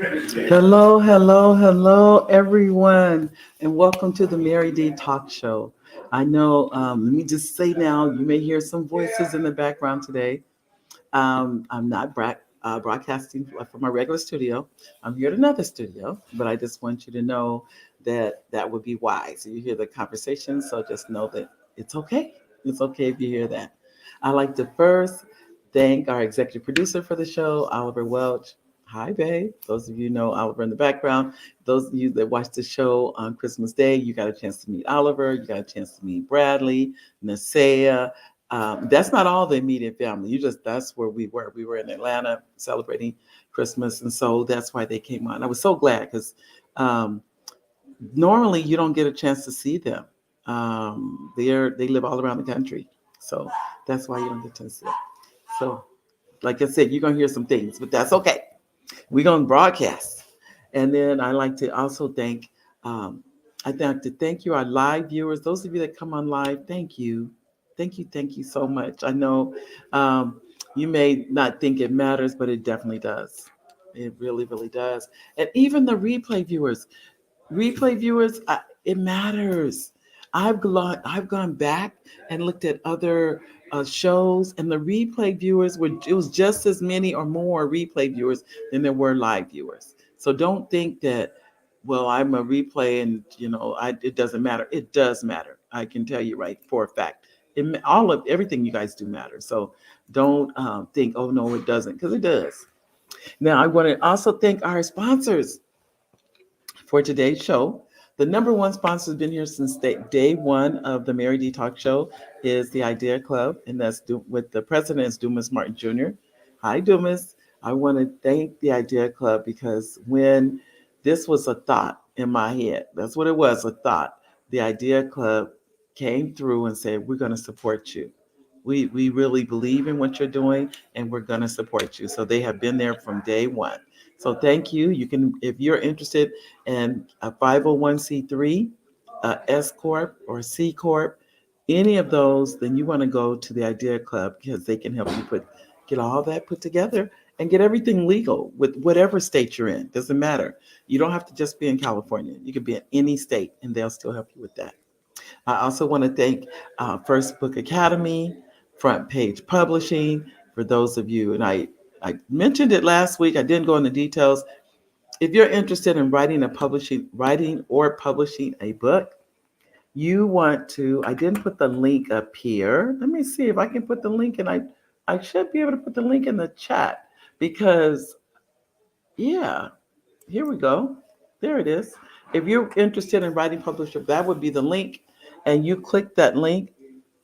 Hello, hello, hello, everyone, and welcome to the Mary D Talk Show. I know, let me just say now, you may hear some voices in the background today. I'm not broadcasting from my regular studio. I'm here at another studio, but I just want you to know that that would be wise. You hear the conversation, so just know that it's okay. It's okay if you hear that. I'd like to first thank our executive producer for the show, Oliver Welch. Hi, babe. Those of you know Oliver in the background. Those of you that watch the show on Christmas Day, you got a chance to meet Oliver. You got a chance to meet Bradley, Nasea. That's not all the immediate family. You just that's where we were. We were in Atlanta celebrating Christmas, and so that's why they came on. I was so glad because um, normally you don't get a chance to see them. They live all around the country, so that's why you don't get to see them. So, like I said, you're gonna hear some things, but that's okay. We're gonna broadcast, and then I like to also thank. Um, I like to thank you, our live viewers. Those of you that come on live, thank you, thank you so much. I know you may not think it matters, but it definitely does. It really, really does. And even the replay viewers, it matters. I've gone back and looked at other shows, and the replay viewers were it was just as many or more replay viewers than there were live viewers. So don't think that, well, I'm a replay and it doesn't matter. It does matter. I can tell you right for a fact. All of everything you guys do matter. So don't think, oh no, it doesn't, because it does. Now I want to also thank our sponsors for today's show. The number one sponsor has been here since day one of the Mary D Talk Show is the Idea Club, and that's with the president is Dumas Martin Jr. Hi, Dumas. I want to thank the Idea Club because when this was a thought in my head, that's what it was, a thought. The Idea Club came through and said, we're going to support you. We really believe in what you're doing, and we're going to support you. So they have been there from day one. So thank you. You can, if you're interested in a 501c3, S Corp, or C Corp, any of those, then you want to go to the Idea Club because they can help you get all that put together and get everything legal with whatever state you're in. Doesn't matter. You don't have to just be in California. You could be in any state, and they'll still help you with that. I also want to thank First Book Academy, Front Page Publishing, for those of you, and I mentioned it last week. I didn't go into details. If you're interested in writing or publishing a book, you want to. I didn't put the link up here. Let me see if I can put the link, and I should be able to put the link in the chat because yeah, here we go. There it is. If you're interested in writing publisher, that would be the link, and you click that link,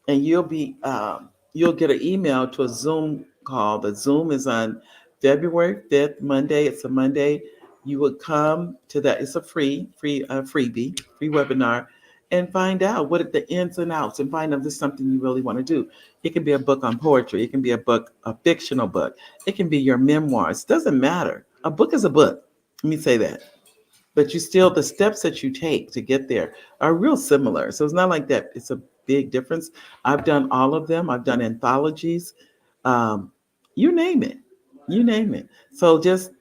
and you'll get an email to a Zoom call. The Zoom is on February 5th, Monday. It's a Monday. You would come to that. It's a freebie, free webinar, and find out what are the ins and outs, and find out if this is something you really want to do. It can be a book on poetry. It can be a fictional book. It can be your memoirs. It doesn't matter. A book is a book. Let me say that. But you still, the steps that you take to get there are real similar. So it's not like that. It's a big difference. I've done all of them. I've done anthologies. Um, you name it. You name it. So just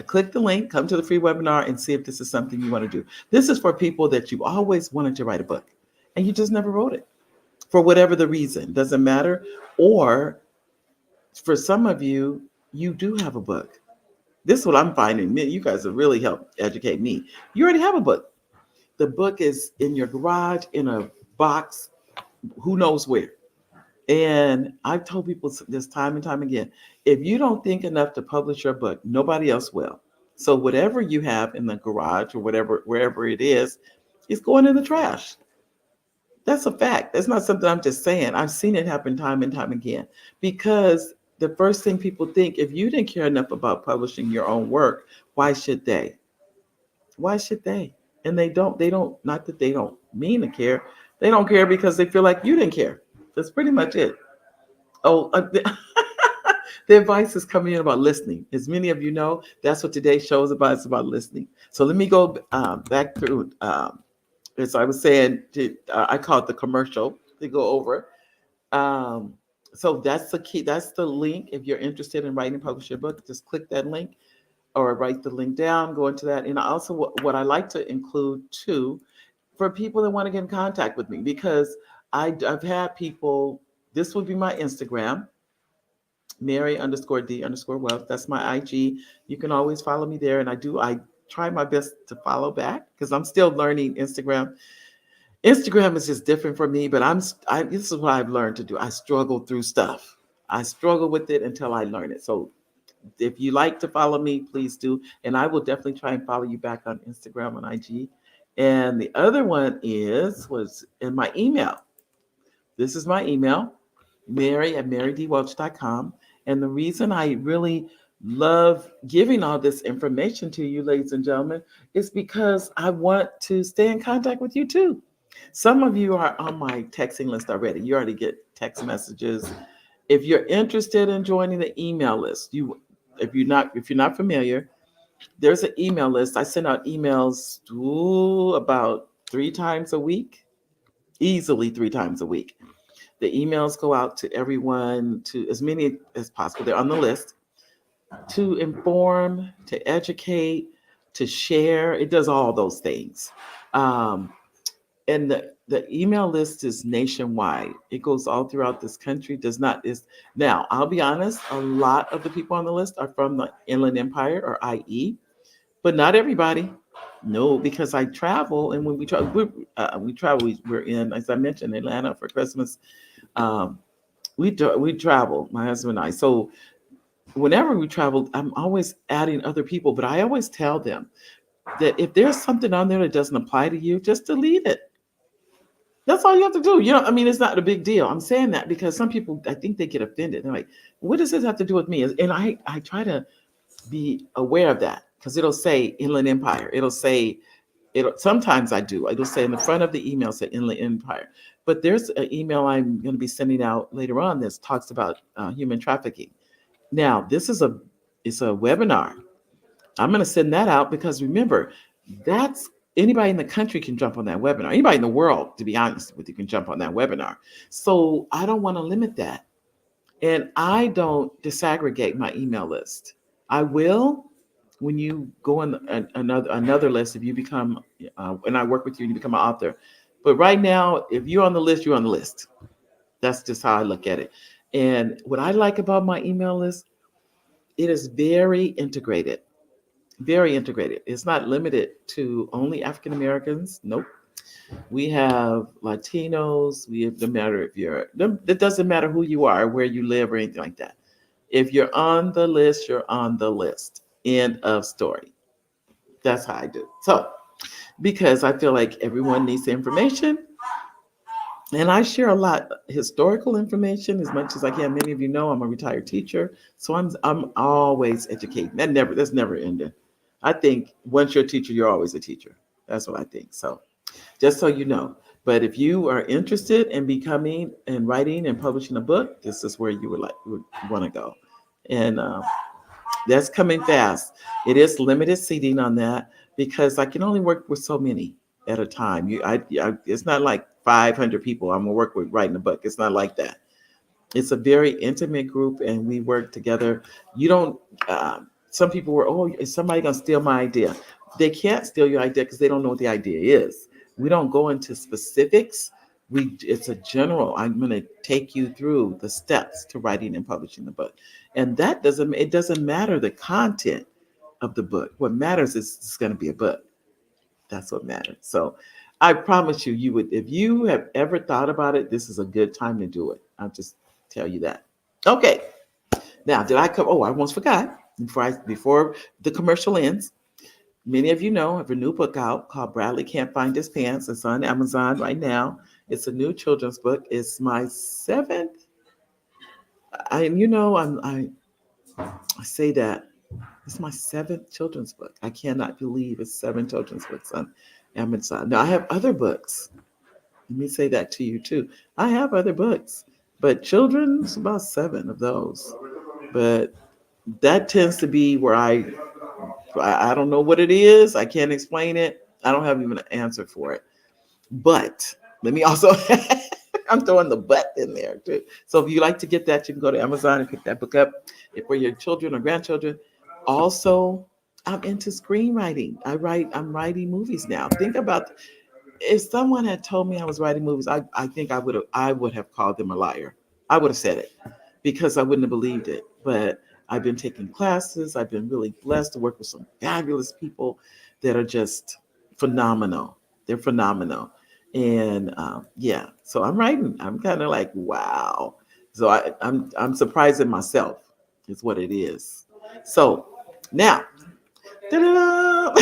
click the link, come to the free webinar, and see if this is something you want to do. This is for people that you always wanted to write a book and you just never wrote it for whatever the reason. Doesn't matter. Or for some of you, you do have a book. This is what I'm finding. You guys have really helped educate me. You already have a book. The book is in your garage, in a box, who knows where. And I've told people this time and time again, if you don't think enough to publish your book, nobody else will. So whatever you have in the garage or whatever, wherever it is going in the trash. That's a fact. That's not something I'm just saying. I've seen it happen time and time again because the first thing people think, if you didn't care enough about publishing your own work, why should they? Why should they? And they don't, not that they don't mean to care. They don't care because they feel like you didn't care. That's pretty much it. Oh, the advice is coming in about listening. As many of you know, that's what today's show is about. It's about listening. So let me go back through. As I was saying, I call it the commercial to go over. Um, so that's the key. That's the link. If you're interested in writing and publish your book, just click that link. or write the link down, go into that. And also, what I like to include too, for people that want to get in contact with me, because I've had people, this would be my Instagram, Mary underscore D underscore wealth. That's my IG. You can always follow me there. And I try my best to follow back because I'm still learning Instagram. Instagram is just different for me, but this is what I've learned to do. I struggle through stuff. I struggle with it until I learn it. So if you like to follow me, please do. And I will definitely try and follow you back on Instagram and IG. And the other one was in my email. This is my email, Mary at marydwelch.com. And the reason I really love giving all this information to you, ladies and gentlemen, is because I want to stay in contact with you too. Some of you are on my texting list already. You already get text messages. If you're interested in joining the email list, if you're not familiar, there's an email list. I send out emails about 3 times a week, easily 3 times a week. The emails go out to everyone, to as many as possible. They're on the list to inform, to educate, to share. It does all those things. Um, and the email list is nationwide. It goes all throughout this country. Does not is Now, I'll be honest, a lot of the people on the list are from the Inland Empire or IE, but not everybody. No, because I travel, and when we travel, we're in, as I mentioned, Atlanta for Christmas. Um, we travel, my husband and I. So whenever we travel, I'm always adding other people, but I always tell them that if there's something on there that doesn't apply to you, just delete it. That's all you have to do. I mean, it's not a big deal. I'm saying that because some people, I think they get offended. They're like, what does this have to do with me? And I try to be aware of that because it'll say Inland Empire. Sometimes it'll say in the front of the email, say Inland Empire. But there's an email I'm going to be sending out later on that talks about human trafficking. Now, it's a webinar. I'm going to send that out because remember, that's anybody in the country can jump on that webinar. Anybody in the world, to be honest with you, can jump on that webinar. So I don't want to limit that. And I don't disaggregate my email list. I will when you go on another list, if you become, and I work with you and you become an author. But right now, if you're on the list, you're on the list. That's just how I look at it. And what I like about my email list, it is very integrated. Very integrated. It's not limited to only African Americans. Nope. We have Latinos. No matter if it doesn't matter who you are, where you live, or anything like that. If you're on the list, you're on the list. End of story. That's how I do. So, because I feel like everyone needs the information, and I share a lot historical information as much as I can. Many of you know I'm a retired teacher, so I'm always educating. That's never ending. I think once you're a teacher, you're always a teacher. That's what I think. So just so you know. But if you are interested in becoming and writing and publishing a book, this is where you would want to go. And that's coming fast. It is limited seating on that because I can only work with so many at a time. It's not like 500 people I'm gonna work with writing a book. It's not like that. It's a very intimate group, and we work together. You don't. Some people were, oh, is somebody gonna steal my idea? They can't steal your idea because they don't know what the idea is. We don't go into specifics. It's a general. I'm going to take you through the steps to writing and publishing the book, and it doesn't matter the content of the book. What matters is it's going to be a book. That's what matters. So, I promise you, you would, if you have ever thought about it, this is a good time to do it. I'll just tell you that. Okay. Now, did I come? Oh, I almost forgot. Before the commercial ends, many of you know I have a new book out called Bradley Can't Find His Pants. It's on Amazon right now. It's a new children's book. It's my seventh. I say that it's my seventh children's book. I cannot believe it's 7 children's books on Amazon. Now I have other books. Let me say that to you too. I have other books, but children's about 7 of those. But that tends to be where I don't know what it is. I can't explain it. I don't have even an answer for it. But let me also, I'm throwing the but in there too. So if you like to get that, you can go to Amazon and pick that book up for your children or grandchildren. Also, I'm into screenwriting. I'm writing movies now. Think about if someone had told me I was writing movies, I think I would have called them a liar. I would have said it because I wouldn't have believed it. But I've been taking classes. I've been really blessed to work with some fabulous people that are just phenomenal. They're phenomenal. And yeah, so I'm writing. I'm kind of like, wow. So I'm surprised at myself, is what it is. So now, ta-da!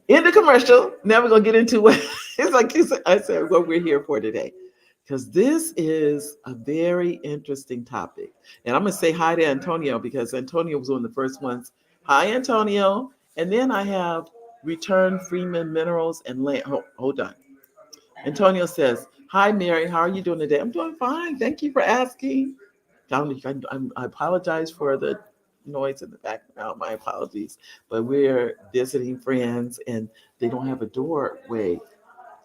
In the commercial, now we're gonna get into what it's like. I said what we're here for today, because this is a very interesting topic. And I'm gonna say hi to Antonio because Antonio was one of the first ones. Hi, Antonio. And then I have Return Freeman Minerals and Land. Hold on. Antonio says, "Hi, Mary. How are you doing today? I'm doing fine. Thank you for asking." I apologize for the noise in the background. My apologies. But we're visiting friends and they don't have a doorway.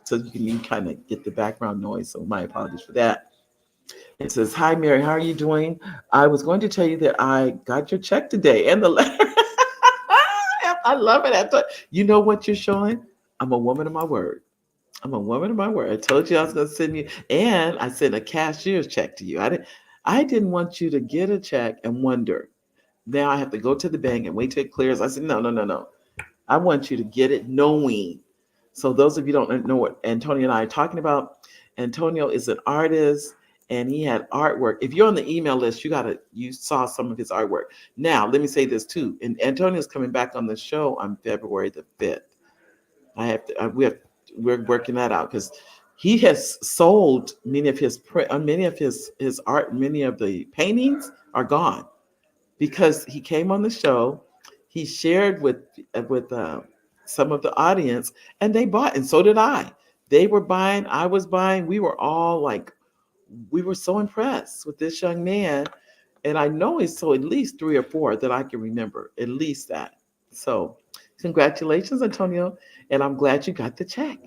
So you kind of get the background noise. So my apologies for that. It says, "Hi, Mary. How are you doing? I was going to tell you that I got your check today and the letter." I love it. You know what you're showing? I'm a woman of my word. I'm a woman of my word. I told you I was going to send you, and I sent a cashier's check to you. I didn't want you to get a check and wonder. Now I have to go to the bank and wait till it clears. I said, no, no, no, no. I want you to get it knowing. So those of you who don't know what Antonio and I are talking about, Antonio is an artist and he had artwork. If you're on the email list, you saw some of his artwork. Now, let me say this too. And Antonio's coming back on the show on February the 5th. I have to, we're working that out because he has sold many of his many of his art, many of the paintings are gone because he came on the show. He shared with some of the audience, and they bought, and so did I. They were buying, I was buying. We were all like, we were so impressed with this young man, and I know he sold at least three or four that I can remember, at least that. So, congratulations, Antonio, and I'm glad you got the check.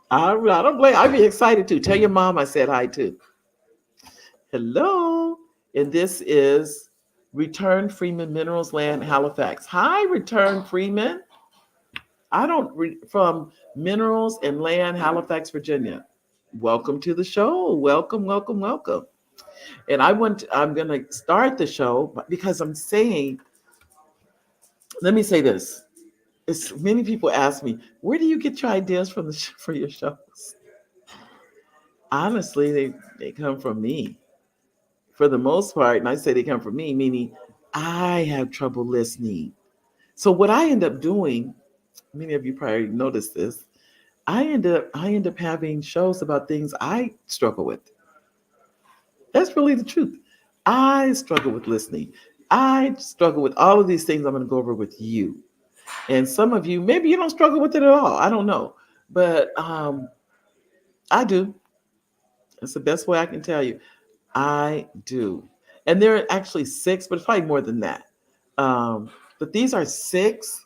I don't blame. I'd be excited too. Tell your mom I said hi too. Hello, and this is Return Freeman Minerals Land Halifax. Hi, Return Freeman. I don't from Minerals and Land Halifax, Virginia. Welcome to the show. Welcome, welcome, welcome. And I'm going to start the show because I'm saying, let me say this. Many people ask me, where do you get your ideas from for your shows? Honestly, they come from me for the most part. And I say they come from me, meaning I have trouble listening. So what I end up doing, many of you probably noticed this, I end up having shows about things I struggle with. That's really the truth. I struggle with listening. I struggle with all of these things I'm going to go over with you. And some of you, maybe you don't struggle with it at all. I don't know. But I do. That's the best way I can tell you. I do. And there are actually six, but it's probably more than that. But these are six.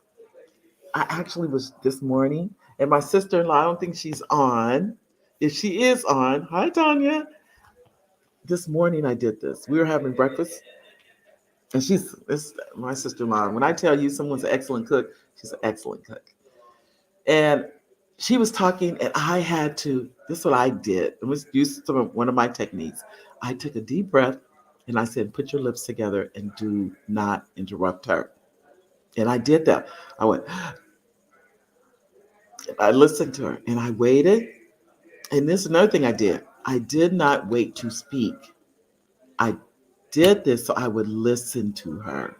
I actually was this morning, and my sister in law, I don't think she's on. If she is on, hi, Tanya. This morning I did this. We were having breakfast, and it's my sister in law. When I tell you someone's an excellent cook, she's an excellent cook. And she was talking, and I had to, this is what I did. It was one of my techniques. I took a deep breath and I said, put your lips together and do not interrupt her. And I did that. I went, I listened to her and I waited. And this is another thing I did. I did not wait to speak. I did this so I would listen to her.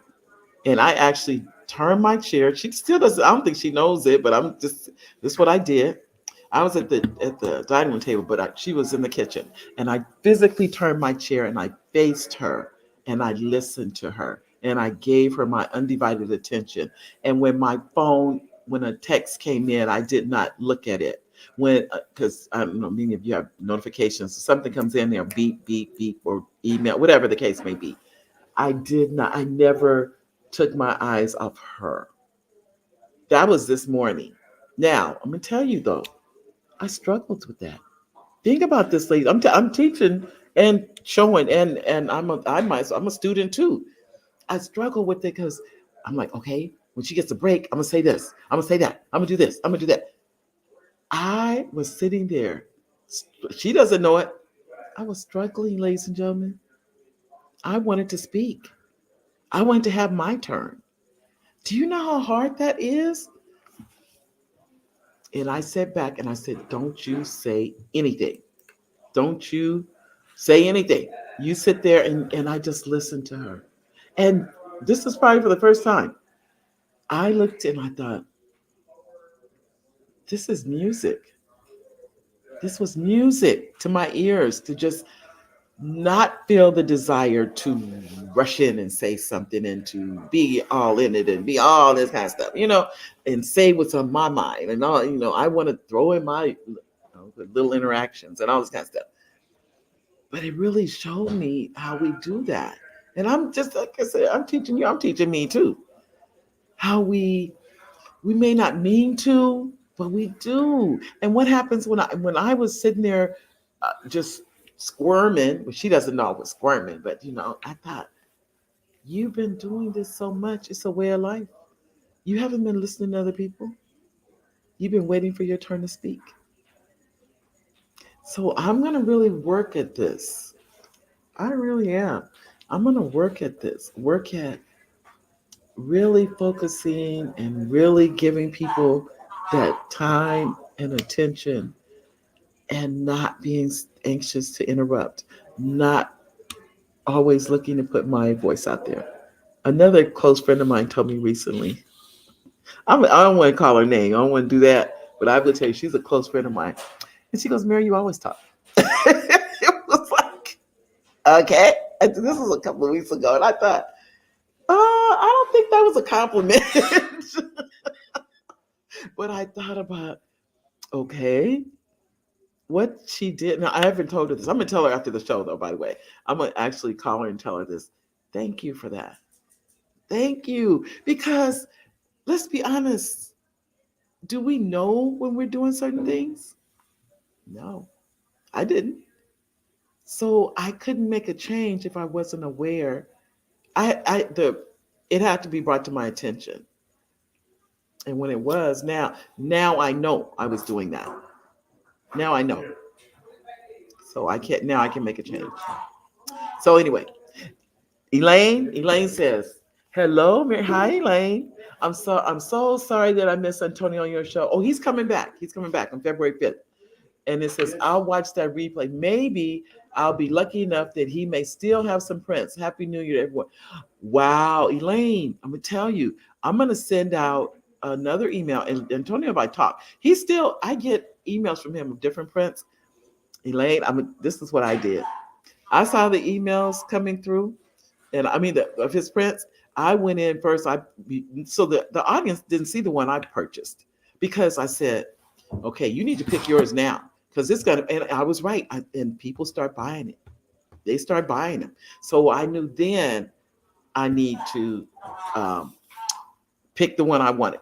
And I actually turned my chair. She still doesn't, I don't think she knows it, but this is what I did. I was at the dining room table, but she was in the kitchen. And I physically turned my chair and I faced her and I listened to her and I gave her my undivided attention. And when a text came in, I did not look at it. Because I don't know, many of you have notifications. So something comes in there, beep, beep, beep, or email, whatever the case may be. I never took my eyes off her. That was this morning. Now, I'm going to tell you though, I struggled with that. Think about this, lady. I'm teaching and showing, and I'm a student too. I struggle with it because I'm like, okay, when she gets a break, I'm gonna say this, I'm gonna say that, I'm gonna do this, I'm gonna do that. I was sitting there. She doesn't know it. I was struggling, ladies and gentlemen. I wanted to speak. I wanted to have my turn. Do you know how hard that is? And I sat back and I said, don't you say anything. Don't you say anything. You sit there and I just listened to her. And this is probably for the first time. I looked and I thought, this is music. This was music to my ears to just not feel the desire to rush in and say something and to be all in it and be all this kind of stuff, and say what's on my mind and all, I want to throw in my little interactions and all this kind of stuff. But it really showed me how we do that. And I'm just, like I said, I'm teaching you, I'm teaching me too. How we may not mean to, but we do. And what happens when I was sitting there just squirming, well, she doesn't know I was squirming, but I thought, you've been doing this so much. It's a way of life. You haven't been listening to other people. You've been waiting for your turn to speak. So I'm going to really work at this. I really am. I'm going to work at this, work at really focusing and really giving people that time and attention and not being anxious to interrupt, not always looking to put my voice out there. Another close friend of mine told me recently, I don't want to call her name, I don't want to do that, but I will tell you, she's a close friend of mine. And she goes, Mary, you always talk. It was like, okay. And this was a couple of weeks ago, and I thought, I don't think that was a compliment. But I thought about, okay, what she did. Now, I haven't told her this. I'm going to tell her after the show, though, by the way. I'm going to actually call her and tell her this. Thank you for that. Thank you. Because let's be honest. Do we know when we're doing certain things? No, I didn't. So I couldn't make a change if I wasn't aware. It had to be brought to my attention. And when it was, now I know I was doing that. Now I know. So now I can make a change. So anyway, Elaine says, hello, Mary. Hi, Elaine. I'm so sorry that I missed Antonio on your show. Oh, he's coming back. He's coming back on February 5th. And it says, I'll watch that replay. Maybe I'll be lucky enough that he may still have some prints. Happy New Year to everyone. Wow, Elaine, I'm going to tell you, I'm going to send out another email. And Antonio, if I talk, I get emails from him of different prints. Elaine, this is what I did. I saw the emails coming through, and of his prints. I went in first. So the audience didn't see the one I purchased because I said, okay, you need to pick yours now because and I was right. And people start buying it. They start buying them. So I knew then I need to pick the one I wanted.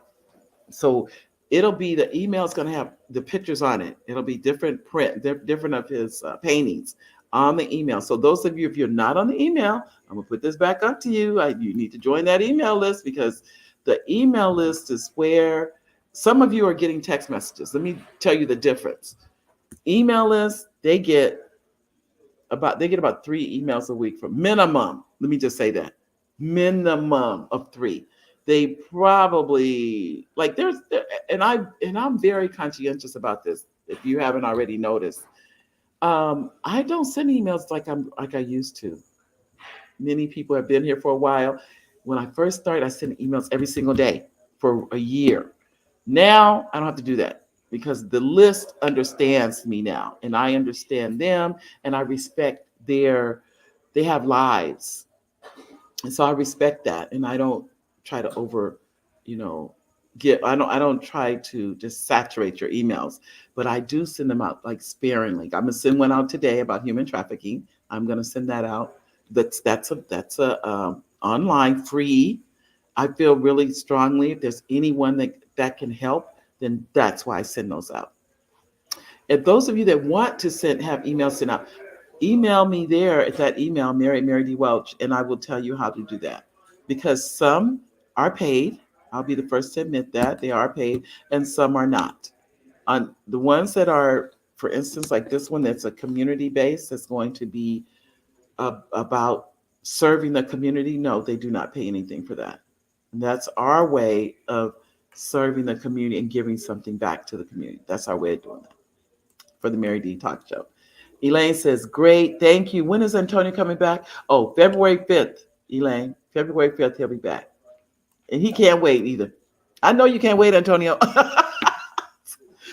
So it'll be, the email's going to have the pictures on it. It'll be different of his paintings on the email. So those of you, if you're not on the email, I'm going to put this back up to you. You need to join that email list because the email list is where some of you are getting text messages. Let me tell you the difference. Email list, they get about 3 emails a week from minimum. Let me just say that. Minimum of 3. They probably and I'm very conscientious about this. If you haven't already noticed, I don't send emails like I used to. Many people have been here for a while. When I first started, I sent emails every single day for a year. Now I don't have to do that because the list understands me now, and I understand them, and I respect they have lives, and so I respect that, and I don't try to I don't try to just saturate your emails, but I do send them out like sparingly. I'm gonna send one out today about human trafficking. I'm gonna send that out. That's a online free. I feel really strongly if there's anyone that can help, then that's why I send those out. If those of you that want to have emails sent out, email me there at that email, Mary D. Welch, and I will tell you how to do that. Because some are paid. I'll be the first to admit that they are paid, and some are not. On the ones that are, for instance, like this one that's a community based, that's going to be about serving the community. No, they do not pay anything for that. And that's our way of serving the community and giving something back to the community. That's our way of doing that for the Mary D Talk Show. Elaine says, great, thank you. When is Antonio coming back? Oh, February 5th, Elaine. February 5th, he'll be back. And he can't wait either. I know you can't wait, Antonio.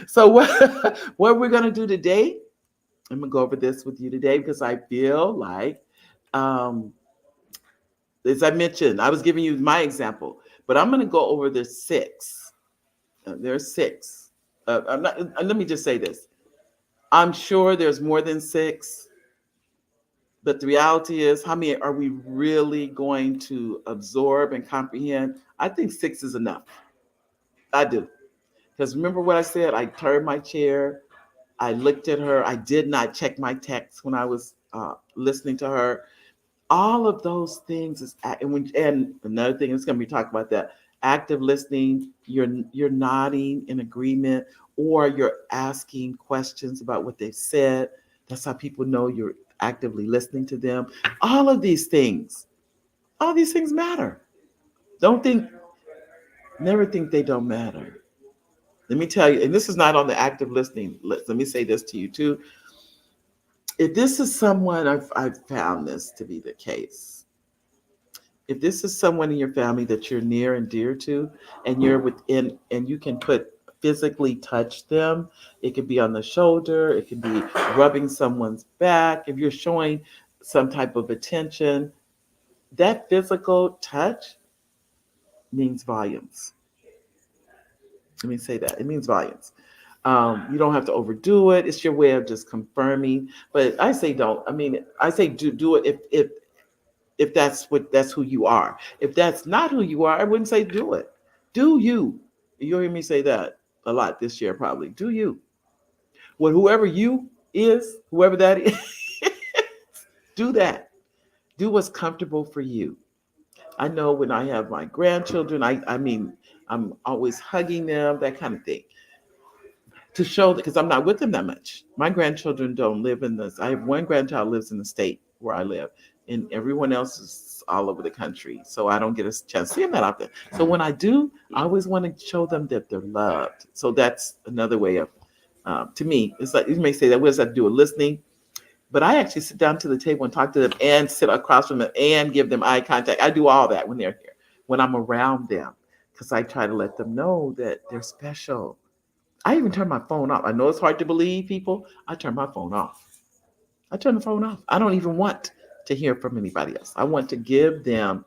So what we're going to do today, I'm going to go over this with you today because I feel like, um, as I mentioned, I was giving you my example, but I'm going to go over the six. There's six. I'm not. Let me just say this. I'm sure there's more than six, but the reality is, how many are we really going to absorb and comprehend? I think six is enough. I do. Because remember what I said? I turned my chair. I looked at her. I did not check my text when I was listening to her. All of those things is, and another thing is going to be talking about that active listening. You're nodding in agreement, or you're asking questions about what they've said. That's how people know you're actively listening to them. All these things matter. Don't think, never think they don't matter. Let me tell you, and this is not on the active listening list. Let me say this to you too. If this is someone, I've found this to be the case. If this is someone in your family that you're near and dear to, and you're within, and you can physically touch them, it could be on the shoulder, it could be rubbing someone's back. If you're showing some type of attention, that physical touch means volumes. Let me say that. It means volumes. You don't have to overdo it. It's your way of just confirming. But I say don't. I mean, I say do it if that's who you are. If that's not who you are, I wouldn't say do it. Do you? You'll hear me say that a lot this year, probably. Do you? Well, whoever you is, whoever that is, do that. Do what's comfortable for you. I know when I have my grandchildren, I mean, I'm always hugging them, that kind of thing, to show that, because I'm not with them that much. My grandchildren don't live in this. I have one grandchild lives in the state where I live, and everyone else is all over the country. So I don't get a chance to see them that often. So when I do, I always want to show them that they're loved. So that's another way of, to me, it's like you may say that what does that do with listening? But I actually sit down to the table and talk to them and sit across from them and give them eye contact. I do all that when they're here, when I'm around them, because I try to let them know that they're special. I even turn my phone off. I know it's hard to believe, people. I turn my phone off. I turn the phone off. I don't even want to hear from anybody else. I want to give them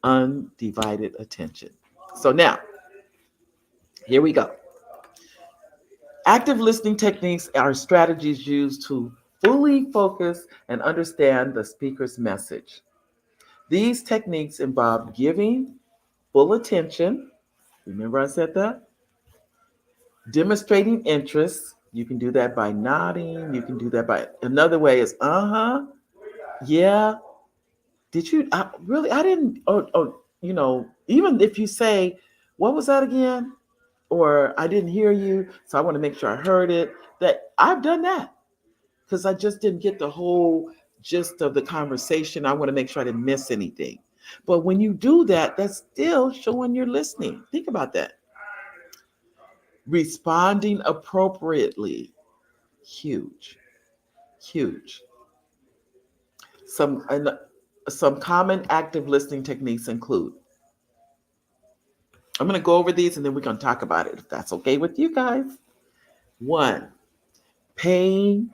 undivided attention. So now, here we go. Active listening techniques are strategies used to fully focus and understand the speaker's message. These techniques involve giving full attention. Remember I said that? Demonstrating interest. You can do that by nodding. You can do that by, another way is, yeah. Did you, really, I didn't, even if you say, what was that again? Or I didn't hear you, so I want to make sure I heard it. That I've done that because I just didn't get the whole gist of the conversation. I want to make sure I didn't miss anything. But when you do that, that's still showing you're listening. Think about that. Responding appropriately. Huge, huge. Some some common active listening techniques include. I'm going to go over these and then we're going to talk about it if that's okay with you guys. One, paying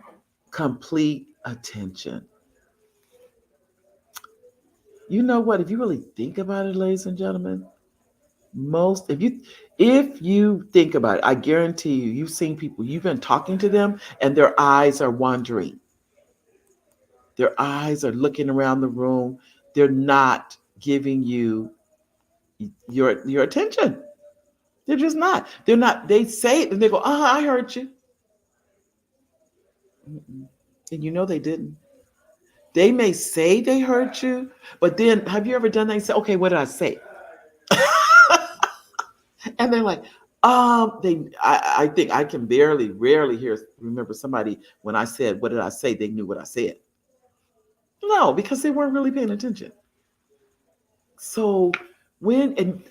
complete attention. You know what? If you really think about it, ladies and gentlemen, if you think about it, I guarantee you, you've seen people, you've been talking to them and their eyes are wandering. Their eyes are looking around the room. They're not giving you your attention. They're just not. They're not. They say it and they go, I heard you. And you know they didn't. They may say they heard you, but then have you ever done that? You say, okay, what did I say? And they're like, I think I can rarely remember somebody when I said, what did I say? They knew what I said. No, because they weren't really paying attention. So and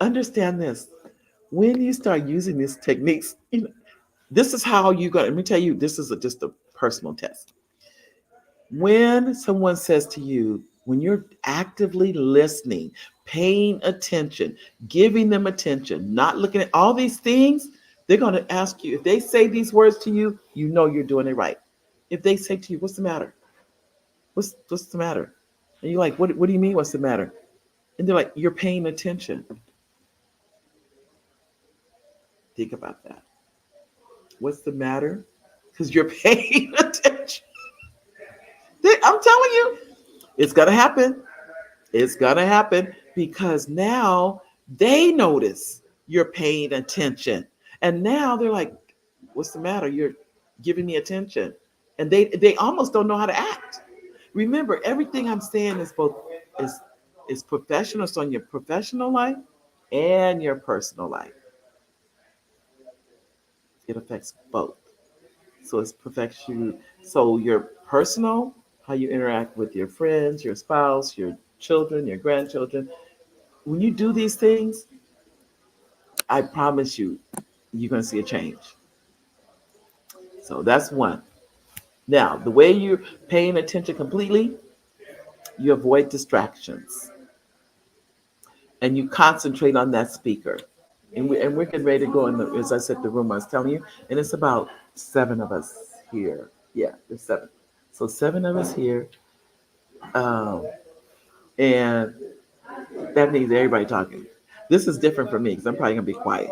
understand this, when you start using these techniques, this is how you go. Let me tell you, this is just a personal test. When someone says to you, when you're actively listening, paying attention, giving them attention, not looking at all these things, they're going to ask you, if they say these words to you, you know you're doing it right. If they say to you, what's the matter? What's the matter? And you're like, what do you mean, what's the matter? And they're like, you're paying attention. Think about that. What's the matter? Because you're paying attention. I'm telling you, it's going to happen. It's going to happen because now they notice you're paying attention. And now they're like, what's the matter? You're giving me attention. And they almost don't know how to act. Remember, everything I'm saying is both is professional. So in your professional life and your personal life, it affects both. So it's perfection. So your personal, how you interact with your friends, your spouse, your children, your grandchildren. When you do these things, I promise you, you're going to see a change. So that's one. Now, the way you're paying attention completely, you avoid distractions and you concentrate on that speaker. And we're getting ready to go in the, as I said, the room I was telling you, and it's about 7 of us here. Yeah, there's 7. So 7 of us here, um, and that means everybody talking. This is different for me because I'm probably gonna be quiet,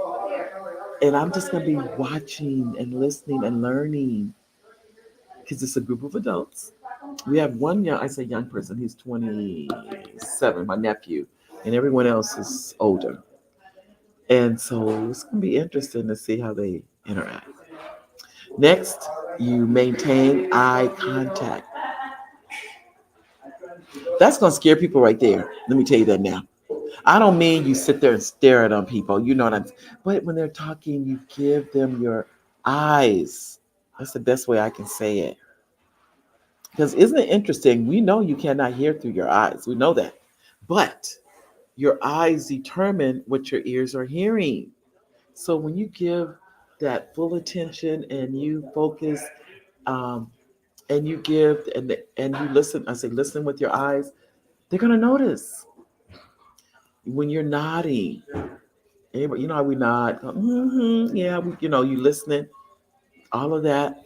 and I'm just gonna be watching and listening and learning because it's a group of adults. We have one young, I say young person, he's 27, my nephew, and everyone else is older. And so it's going to be interesting to see how they interact. Next, you maintain eye contact. That's going to scare people right there. Let me tell you that now. I don't mean you sit there and stare at on people. You know what I'm saying? But when they're talking, you give them your eyes. That's the best way I can say it. Because isn't it interesting? We know you cannot hear through your eyes. We know that. But your eyes determine what your ears are hearing. So when you give that full attention and you focus, um, and you give and you listen, I say listen with your eyes, they're gonna notice when you're nodding. You know how we nod, yeah, you listening, all of that.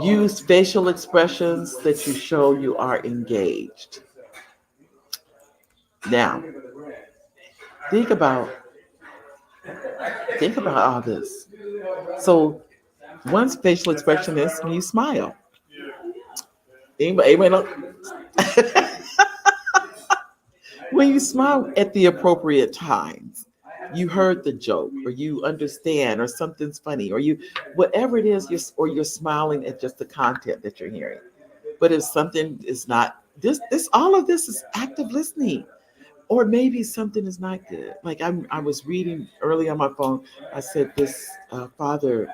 Use facial expressions that you show you are engaged. Now, think about think about all this. So, one facial expression is when you smile. Anybody know? When you smile at the appropriate times, you heard the joke, or you understand, or something's funny, or whatever it is, you're smiling at just the content that you're hearing. But if something is not, all of this is active listening. Or maybe something is not good. Like I was reading early on my phone. I said this father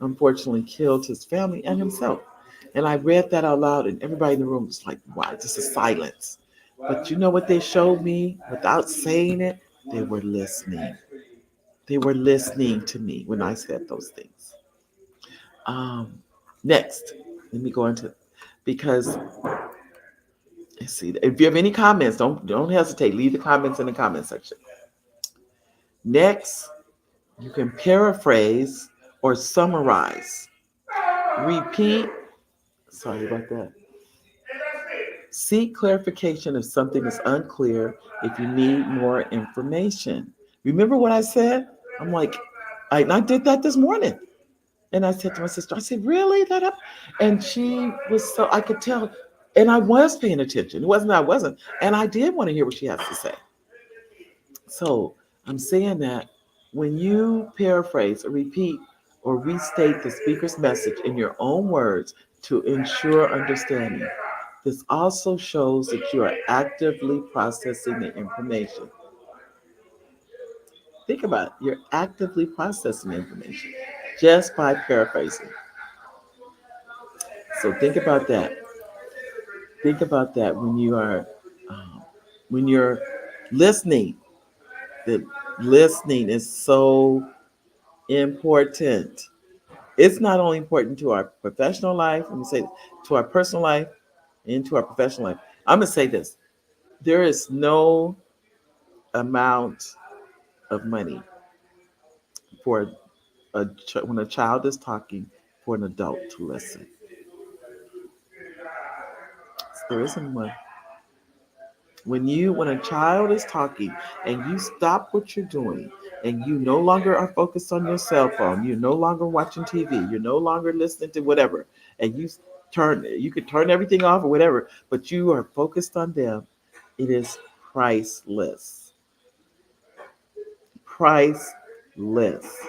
unfortunately killed his family and himself. And I read that out loud, and everybody in the room was like, wow, just a silence. But you know what they showed me without saying it? They were listening. They were listening to me when I said those things. Um, Next, let me go into, because let's see. If you have any comments, don't hesitate. Leave the comments in the comment section. Next, you can paraphrase or summarize. Repeat. Sorry about that. Seek clarification if something is unclear, if you need more information. Remember what I said? I'm like, I did that this morning. And I said to my sister, I said, really? That up? And she was so, I could tell. And I was paying attention. It wasn't that I wasn't. And I did want to hear what she has to say. So I'm saying that when you paraphrase or repeat or restate the speaker's message in your own words to ensure understanding, this also shows that you are actively processing the information. Think about it. You're actively processing information just by paraphrasing. So think about that. Think about that when you are when you're listening. That listening is so important. It's not only important to our professional life, let me say, to our personal life and to our professional life. I'm going to say this: there is no amount of money for when a child is talking for an adult to listen. There isn't one. When a child is talking and you stop what you're doing and you no longer are focused on your cell phone, you're no longer watching TV, you're no longer listening to whatever, and you could turn everything off or whatever, but you are focused on them, it is priceless. Priceless.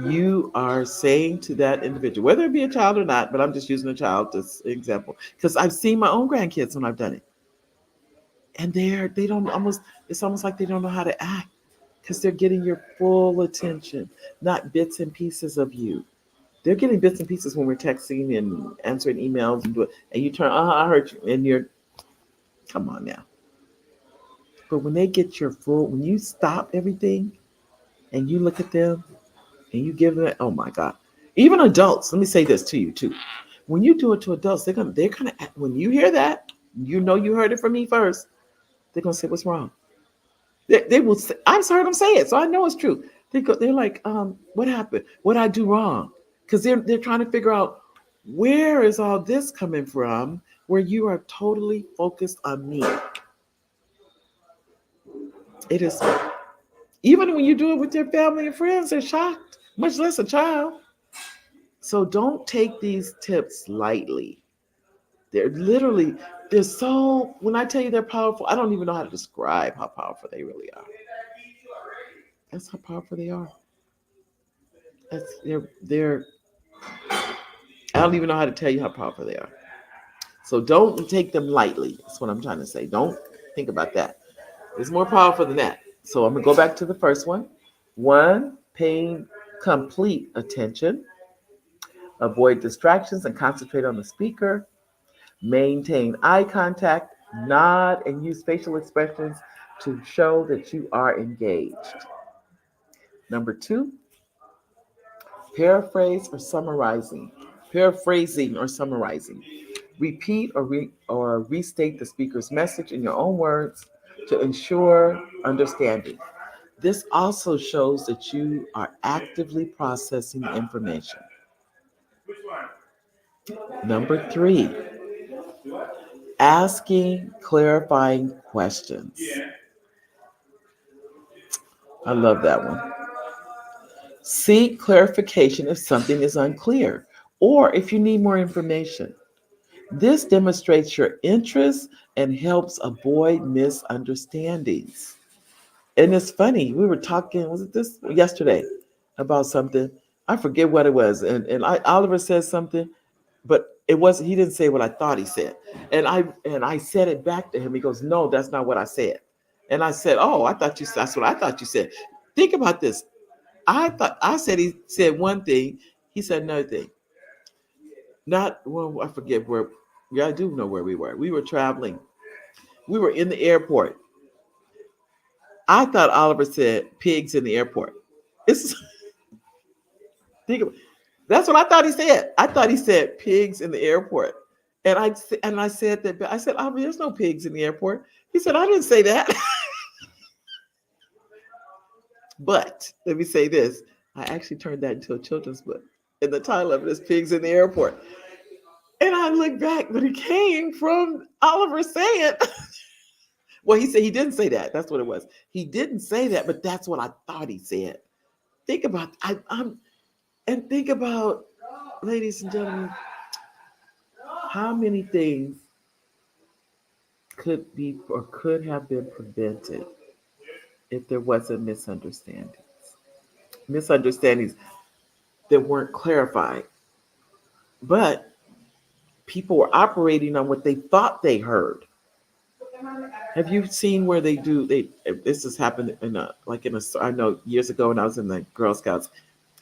You are saying to that individual, whether it be a child or not, but I'm just using a child as an example, because I've seen my own grandkids when I've done it. And they don't almost, it's almost like they don't know how to act because they're getting your full attention, not bits and pieces of you. They're getting bits and pieces when we're texting and answering emails and do it, and you turn, I heard you, and you're, come on now. But when they get your full, when you stop everything and you look at them and you give them, oh my God. Even adults, let me say this to you too. When you do it to adults, they're gonna when you hear that, you know you heard it from me first. They're gonna say, "What's wrong?" They will say, I've heard them say it, so I know it's true. They're like, what happened? What I do wrong? Because they're trying to figure out where is all this coming from, where you are totally focused on me. It is even when you do it with your family and friends, they're shocked, much less a child. So don't take these tips lightly. They're literally, they're so, when I tell you they're powerful, I don't even know how to describe how powerful they really are. That's how powerful they are. They're I don't even know how to tell you how powerful they are. So don't take them lightly. That's what I'm trying to say. Don't think about that. It's more powerful than that. So I'm gonna go back to the first one. One, paying complete attention, avoid distractions and concentrate on the speaker, maintain eye contact, nod and use facial expressions to show that you are engaged. Number two, paraphrase or summarizing. Paraphrasing or summarizing. Repeat or restate the speaker's message in your own words to ensure understanding. This also shows that you are actively processing information. Number three, asking clarifying questions. I love that one. Seek clarification if something is unclear or if you need more information. This demonstrates your interest and helps avoid misunderstandings. And it's funny, we were talking, was it this yesterday, about something? I forget what it was. Oliver said something, but it wasn't, he didn't say what I thought he said. And I said it back to him. He goes, "No, that's not what I said." And I said, "Oh, that's what I thought you said." Think about this. I thought I said he said one thing, he said another thing. Not well, I forget where, yeah, I do know where we were. We were traveling. We were in the airport. I thought Oliver said pigs in the airport. It's think of, that's what I thought he said. I thought he said pigs in the airport. And I said that I said, Oliver, there's no pigs in the airport. He said, I didn't say that. But let me say this. I actually turned that into a children's book. And the title of it is Pigs in the Airport. And I looked back, but it came from Oliver saying, well, he said he didn't say that. That's what it was. He didn't say that, but that's what I thought he said. Think about I'm and think about, ladies and gentlemen, how many things could be or could have been prevented if there wasn't misunderstandings that weren't clarified, but people were operating on what they thought they heard. Have you seen where they do they this has happened in a like in a I know years ago when I was in the Girl Scouts,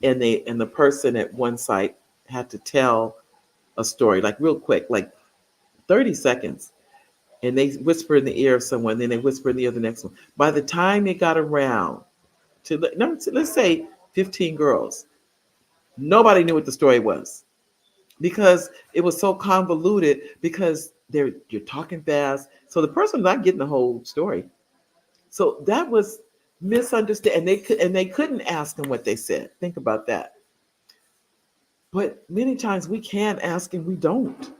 and the person at one site had to tell a story like real quick, like 30 seconds, and they whisper in the ear of someone, then they whisper in the ear of the next one. By the time it got around to no, let's say 15 girls, nobody knew what the story was because it was so convoluted because you're talking fast, so the person's not getting the whole story. So that was misunderstood, and they couldn't ask them what they said. Think about that. But many times we can ask and we don't.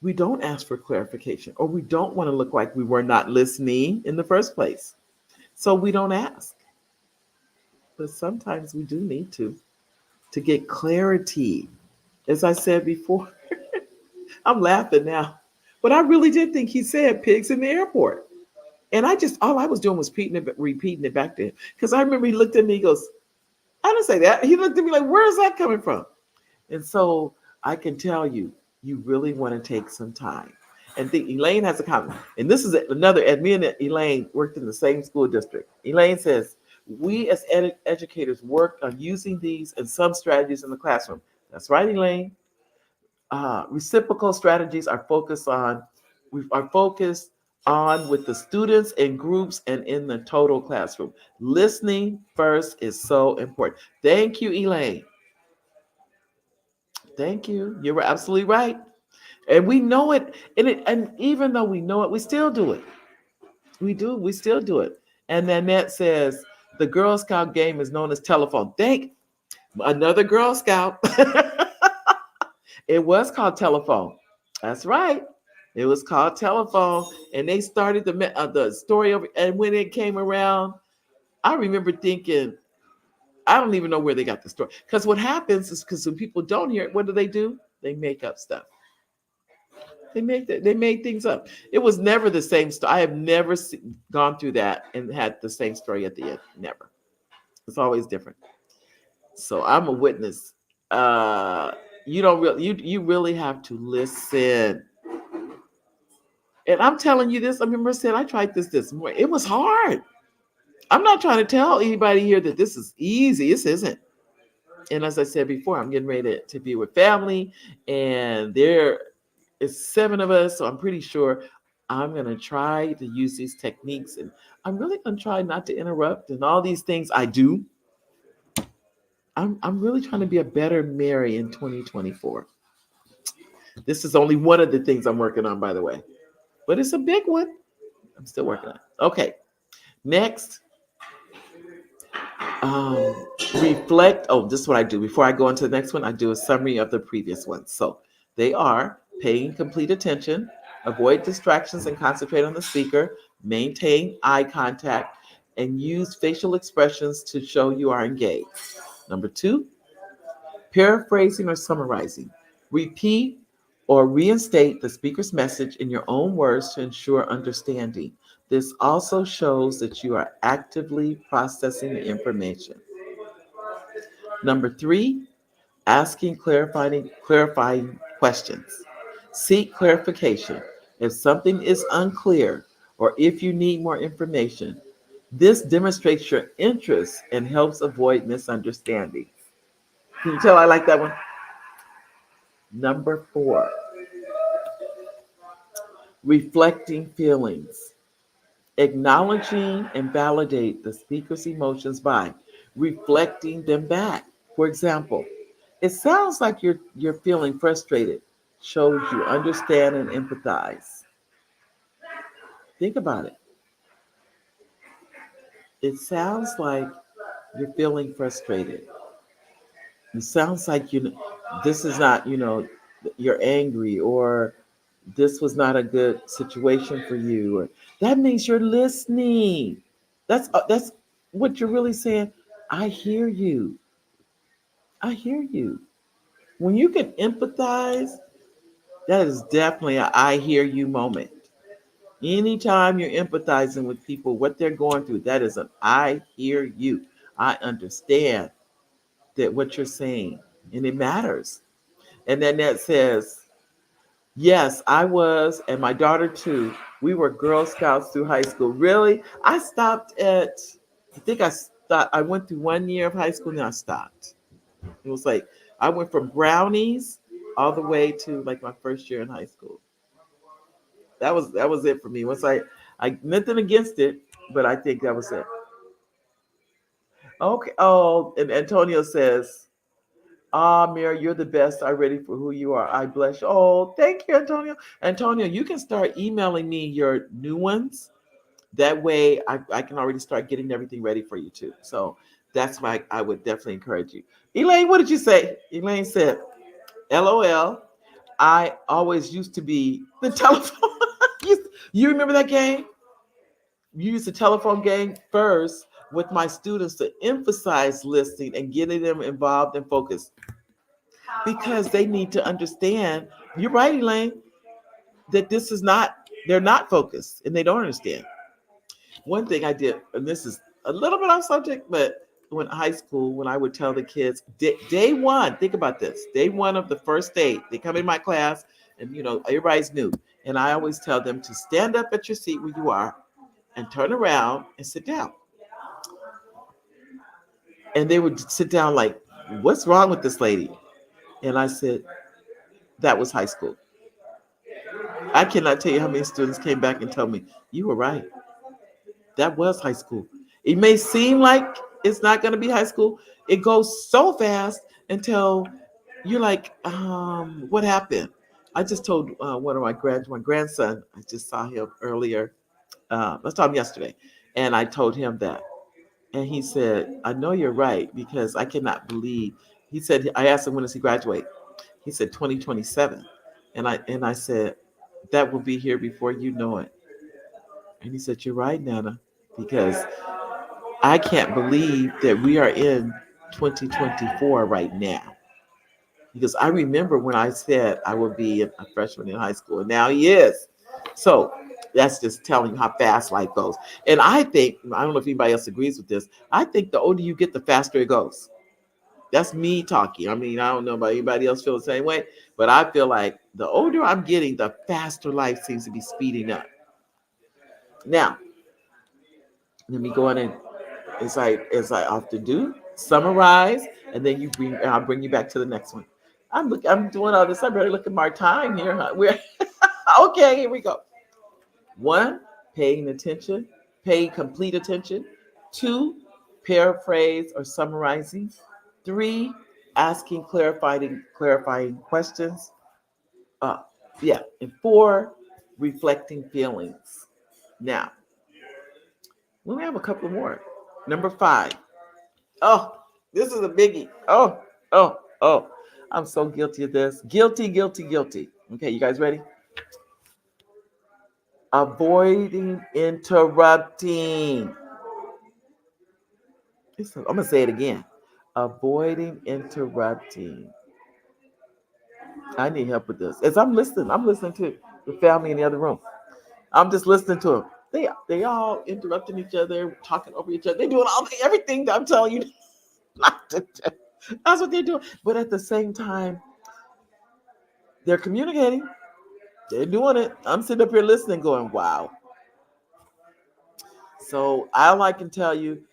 We don't ask for clarification, or we don't want to look like we were not listening in the first place. So we don't ask. But sometimes we do need to get clarity. As I said before, I'm laughing now, but I really did think he said pigs in the airport. And I just, all I was doing was repeating it back to him. Because I remember he looked at me, he goes, I didn't say that. He looked at me like, where is that coming from? And so I can tell you, you really want to take some time. And think Elaine has a comment. And this is another, and me and Elaine worked in the same school district. Elaine says, we as educators work on using these and some strategies in the classroom. That's right, Elaine. Reciprocal strategies are focused on with the students in groups and in the total classroom. Listening first is so important. Thank you, Elaine. Thank you. You were absolutely right. And we know it. And even though we know it, we still do it. We still do it. And Nanette says the Girl Scout game is known as telephone. Thank another Girl Scout. It was called telephone. That's right. It was called telephone. And they started the story over. And when it came around, I remember thinking, I don't even know where they got the story. Because what happens is because when people don't hear it, what do? They make up stuff. They made things up. It was never the same story. I have never gone through that and had the same story at the end. Never. It's always different. So I'm a witness. Uh, you don't really you really have to listen. And I'm telling you this. I remember I said I tried this morning. It was hard. I'm not trying to tell anybody here that this is easy. This isn't. And as I said before, I'm getting ready to be with family, and there is 7 of us. So I'm pretty sure I'm going to try to use these techniques, and I'm really going to try not to interrupt and all these things I do. I'm really trying to be a better Mary in 2024. This is only one of the things I'm working on, by the way, but it's a big one. I'm still working on it. Okay, next, um, reflect. Oh, this is what I do. Before I go into the next one, I do a summary of the previous ones. So they are paying complete attention, avoid distractions and concentrate on the speaker, maintain eye contact, and use facial expressions to show you are engaged. Number 2, paraphrasing or summarizing. Repeat or reinstate the speaker's message in your own words to ensure understanding. This also shows that you are actively processing the information. Number 3, asking clarifying questions. Seek clarification. If something is unclear or if you need more information, this demonstrates your interest and helps avoid misunderstanding. Can you tell I like that one? Number 4, reflecting feelings. Acknowledging and validate the speaker's emotions by reflecting them back. For example, it sounds like you're feeling frustrated. Shows you understand and empathize. Think about it. It sounds like you're feeling frustrated. It sounds like this is not, you're angry, or this was not a good situation for you. Or that means you're listening. That's what you're really saying. I hear you. I hear you. When you can empathize, that is definitely a I hear you moment. Anytime you're empathizing with people, what they're going through, that is an I hear you. I understand that what you're saying, and it matters. And then that says, yes, I was, and my daughter too. We were Girl Scouts through high school. Really? I stopped at, I think I stopped, I went through 1 year of high school and then I stopped. It was like, I went from brownies all the way to like my first year in high school. That was it for me. Once I nothing against it, but I think that was it. Okay. Oh, and Antonio says, "Ah, Mary, you're the best. I'm ready for who you are. I bless you." Oh, thank you, Antonio. Antonio, you can start emailing me your new ones. That way, I can already start getting everything ready for you too. So that's why I would definitely encourage you. Elaine, what did you say? Elaine said, "LOL. I always used to be the telephone." You remember that game? You used the telephone game first with my students to emphasize listening and getting them involved and focused because they need to understand. You're right, Elaine, that this is not, they're not focused and they don't understand. One thing I did, and this is a little bit off subject, but when high school, when I would tell the kids, day one, think about this, day one of the first day, they come in my class and, everybody's new. And I always tell them to stand up at your seat where you are and turn around and sit down. And they would sit down like, what's wrong with this lady? And I said, that was high school. I cannot tell you how many students came back and told me, you were right. That was high school. It may seem like it's not going to be high school. It goes so fast until you're like, what happened? I just told one of my grandson, I just saw him earlier. I saw him yesterday. And I told him that. And he said, I know you're right because I cannot believe. He said, I asked him when does he graduate? He said 2027. And I said, that will be here before you know it. And he said, you're right, Nana, because I can't believe that we are in 2024 right now. Because I remember when I said I would be a freshman in high school, and now he is. So that's just telling you how fast life goes. And I think, I don't know if anybody else agrees with this, I think the older you get, the faster it goes. That's me talking. I mean, I don't know about anybody else feel the same way, but I feel like the older I'm getting, the faster life seems to be speeding up. Now, let me go on and as I often do, summarize, and then I'll bring you back to the next one. I'm doing all this. I better look at my time here. Huh? We're okay. Here we go. One, paying attention, paying complete attention. Two, paraphrase or summarizing. Three, asking clarifying questions. Uh, yeah, and four, reflecting feelings. Now, we have a couple more. Number five. Oh, this is a biggie. Oh. I'm so guilty of this. Guilty, guilty, guilty. Okay, you guys ready? Avoiding interrupting. I'm going to say it again. Avoiding interrupting. I need help with this. As I'm listening to the family in the other room. I'm just listening to them. They all interrupting each other, talking over each other. They're doing everything that I'm telling you not to do. That's what they're doing. But at the same time, they're communicating. They're doing it. I'm sitting up here listening, going, wow. So all I can tell you,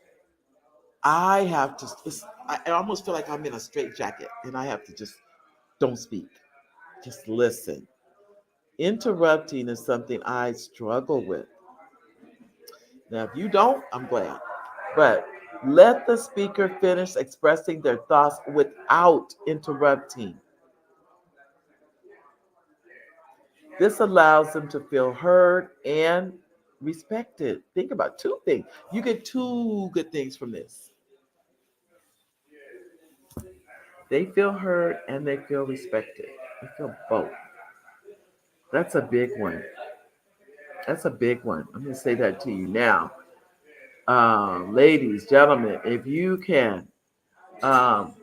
I have to, I almost feel like I'm in a straight jacket and I have to just don't speak, just listen. Interrupting is something I struggle with. Now, if you don't, I'm glad. But let the speaker finish expressing their thoughts without interrupting. This allows them to feel heard and respected. Think about two things. You get two good things from this. They feel heard and they feel respected. They feel both. That's a big one. That's a big one. I'm going to say that to you now. Ladies, gentlemen, if you can, um,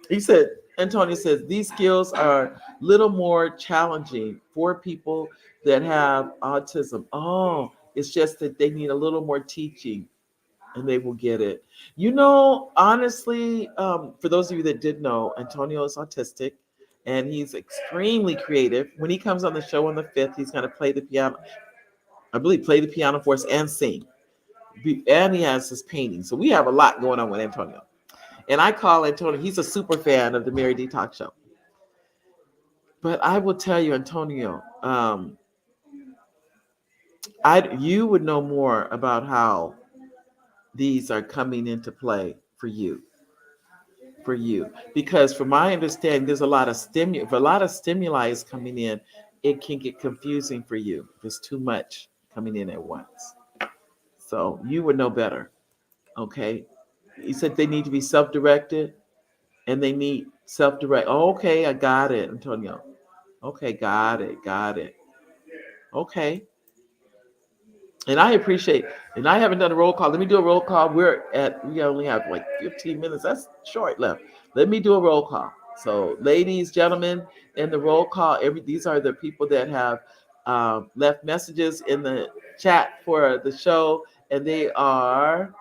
he said, Antonio says, these skills are little more challenging for people that have autism. Oh, it's just that they need a little more teaching and they will get it. Honestly, for those of you that did know, Antonio is autistic and he's extremely creative. When he comes on the show on the 5th, he's going to play the piano. I believe, play the piano for us and sing. And he has his painting. So we have a lot going on with Antonio. And I call Antonio, he's a super fan of the Mary D Talk Show. But I will tell you, Antonio, you would know more about how these are coming into play for you. Because from my understanding, there's a lot of stimuli. If a lot of stimuli is coming in, it can get confusing for you if it's too much coming in at once. So you would know better. Okay. You said they need to be self-directed and they need self-direct. Oh, okay, I got it, Antonio. Okay, got it, got it. Okay. And I appreciate, and I haven't done a roll call. Let me do a roll call. We only have like 15 minutes. That's short left. Let me do a roll call. So, ladies, gentlemen, in the roll call, these are the people that have left messages in the chat for the show, and they are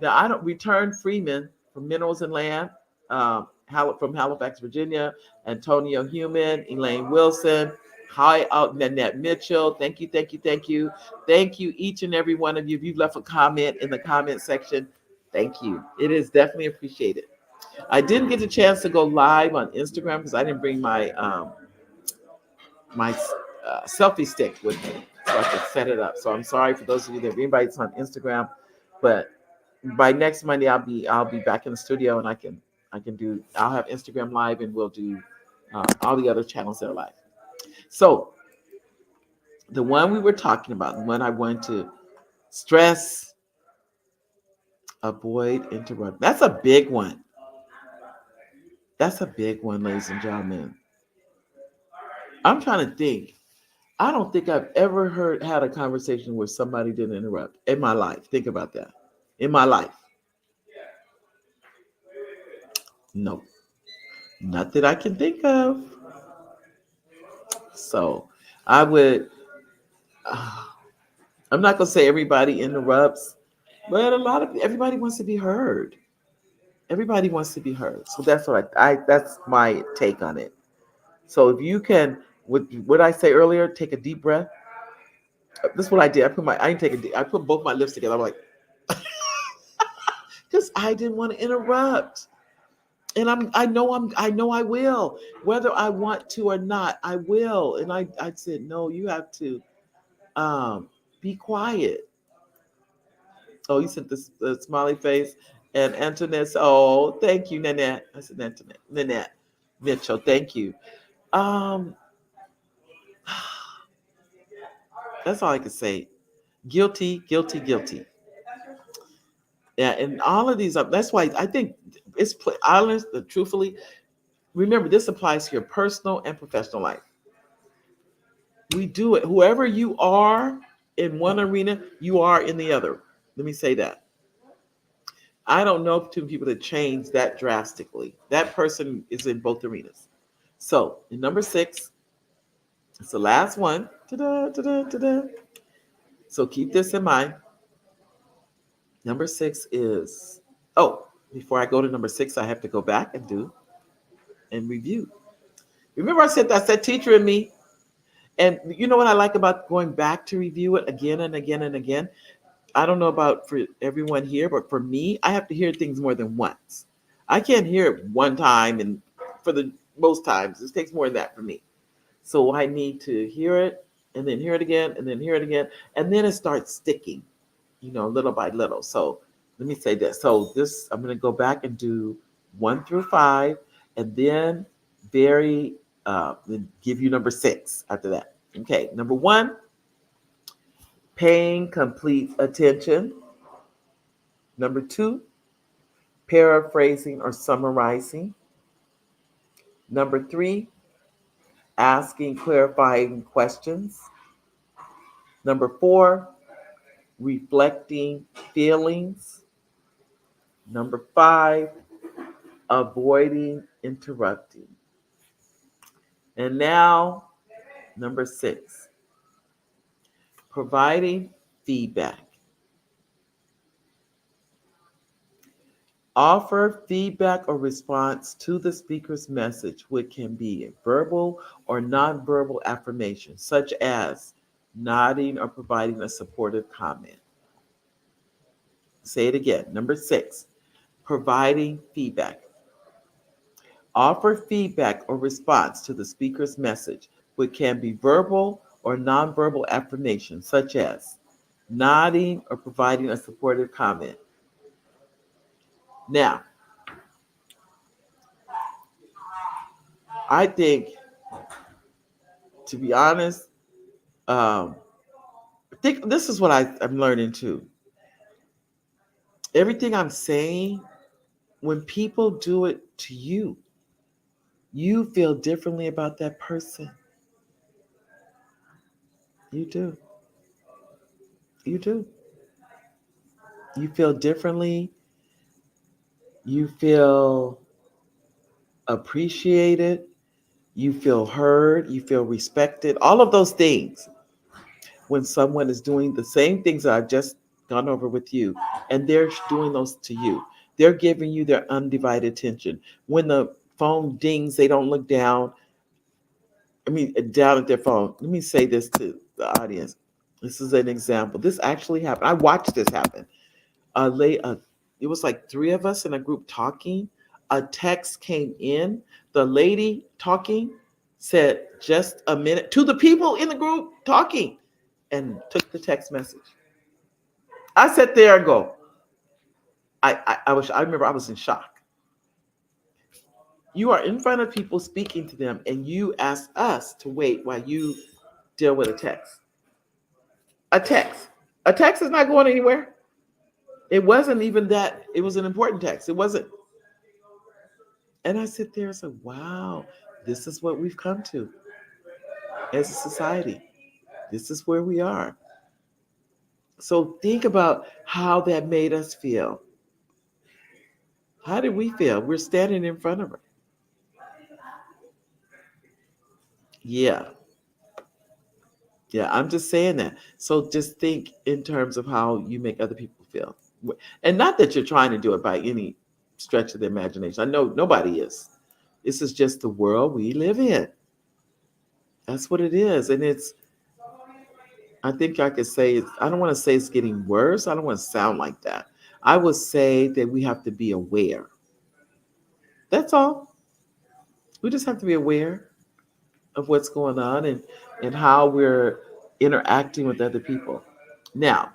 now I don't return Freeman from Minerals and Land, from Halifax, Virginia, Antonio Human, Elaine Wilson. Hi, out Nanette Mitchell. Thank you, thank you, thank you. Thank you, each and every one of you. If you've left a comment in the comment section, thank you. It is definitely appreciated. I didn't get the chance to go live on Instagram because I didn't bring my selfie stick with me so I could set it up. So I'm sorry for those of you that everybody that's on Instagram, but by next Monday I'll be back in the studio and I'll have Instagram live and we'll do all the other channels that are live. So the one we were talking about, the one I want to stress, avoid interrupt. That's a big one. That's a big one, ladies and gentlemen. I'm trying to think. I don't think I've ever had a conversation where somebody didn't interrupt in my life. Think about that. In my life. No. Not that I can think of. So I would I'm not gonna say everybody interrupts, but everybody wants to be heard. Everybody wants to be heard. So that's what that's my take on it. So if you can, what I say earlier, take a deep breath. This is what I did. I didn't take a deep, I put both my lips together. I'm like, because I didn't want to interrupt. And I know I will, whether I want to or not, I will. And I said, no, you have to be quiet. Oh, you sent the smiley face. And Antoinette said, oh, thank you, Nanette. I said, Nanette Mitchell, thank you. Um, that's all I can say. Guilty, guilty, guilty. Yeah, and all of these, that's why I think honest, truthfully, remember this applies to your personal and professional life. We do it. Whoever you are in one arena, you are in the other. Let me say that. I don't know too many people that change that drastically. That person is in both arenas. So, in number 6, it's the last one. Ta-da, ta-da, ta-da. So keep this in mind. Number 6 is, before I go to number 6, I have to go back and review. Remember I said that's that teacher in me. And you know what I like about going back to review it again and again and again? I don't know about for everyone here, but for me, I have to hear things more than once. I can't hear it one time, and for the most times, it takes more than that for me. So I need to hear it and then hear it again and then hear it again, and then it starts sticking, little by little. So let me say this. So I'm going to go back and do 1 through 5, and then give you number 6 after that. Okay, number 1. Paying complete attention. Number 2, paraphrasing or summarizing. Number 3, asking clarifying questions. Number 4, reflecting feelings. Number 5, avoiding interrupting. And now, number 6, providing feedback. Offer feedback or response to the speaker's message, which can be verbal or nonverbal affirmation, such as nodding or providing a supportive comment. Say it again. Number 6, providing feedback. Offer feedback or response to the speaker's message, which can be verbal or nonverbal affirmation, such as nodding or providing a supportive comment. Now, I think, to be honest, um, I think this is what I'm learning too. Everything I'm saying, when people do it to you, you feel differently about that person. You do. You do. You feel differently. You feel appreciated. You feel heard. You feel respected. All of those things when someone is doing the same things that I've just gone over with you, and they're doing those to you. They're giving you their undivided attention. When the phone dings, they don't look down. Down at their phone. Let me say this to the audience. This is an example. This actually happened. I watched this happen. It was like three of us in a group talking. A text came in. The lady talking said, "Just a minute," to the people in the group talking, and took the text message. I sat there and go, I remember I was in shock. You are in front of people speaking to them, and you ask us to wait while you deal with a text. A text. A text is not going anywhere. It wasn't even that. It was an important text. It wasn't. And I sit there and say, wow, this is what we've come to as a society. This is where we are. So think about how that made us feel. How did we feel? We're standing in front of her. Yeah. Yeah, I'm just saying that. So just think in terms of how you make other people feel. And not that you're trying to do it by any stretch of the imagination. I know nobody is. This is just the world we live in. That's what it is. And I think I could say, I don't want to say it's getting worse. I don't want to sound like that. I would say that we have to be aware. That's all. We just have to be aware of what's going on and how we're interacting with other people. Now,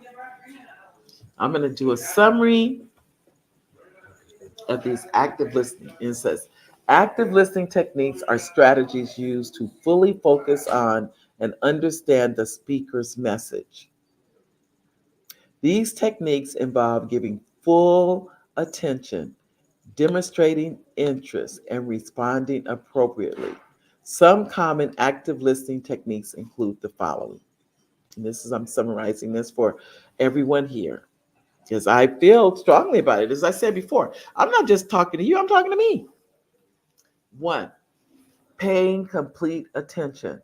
I'm going to do a summary of these active listening. It says, active listening techniques are strategies used to fully focus on and understand the speaker's message. These techniques involve giving full attention, demonstrating interest, and responding appropriately. Some common active listening techniques include the following. And I'm summarizing this for everyone here because I feel strongly about it. As I said before, I'm not just talking to you, I'm talking to me. 1, paying complete attention.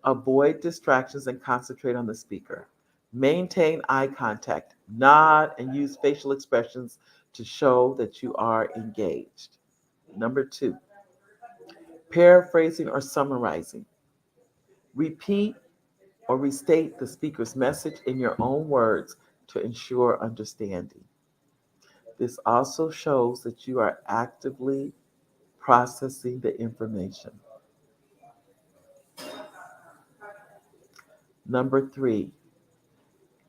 Avoid distractions and concentrate on the speaker. Maintain eye contact, nod, and use facial expressions to show that you are engaged. Number 2, paraphrasing or summarizing. Repeat or restate the speaker's message in your own words to ensure understanding. This also shows that you are actively processing the information. Number 3,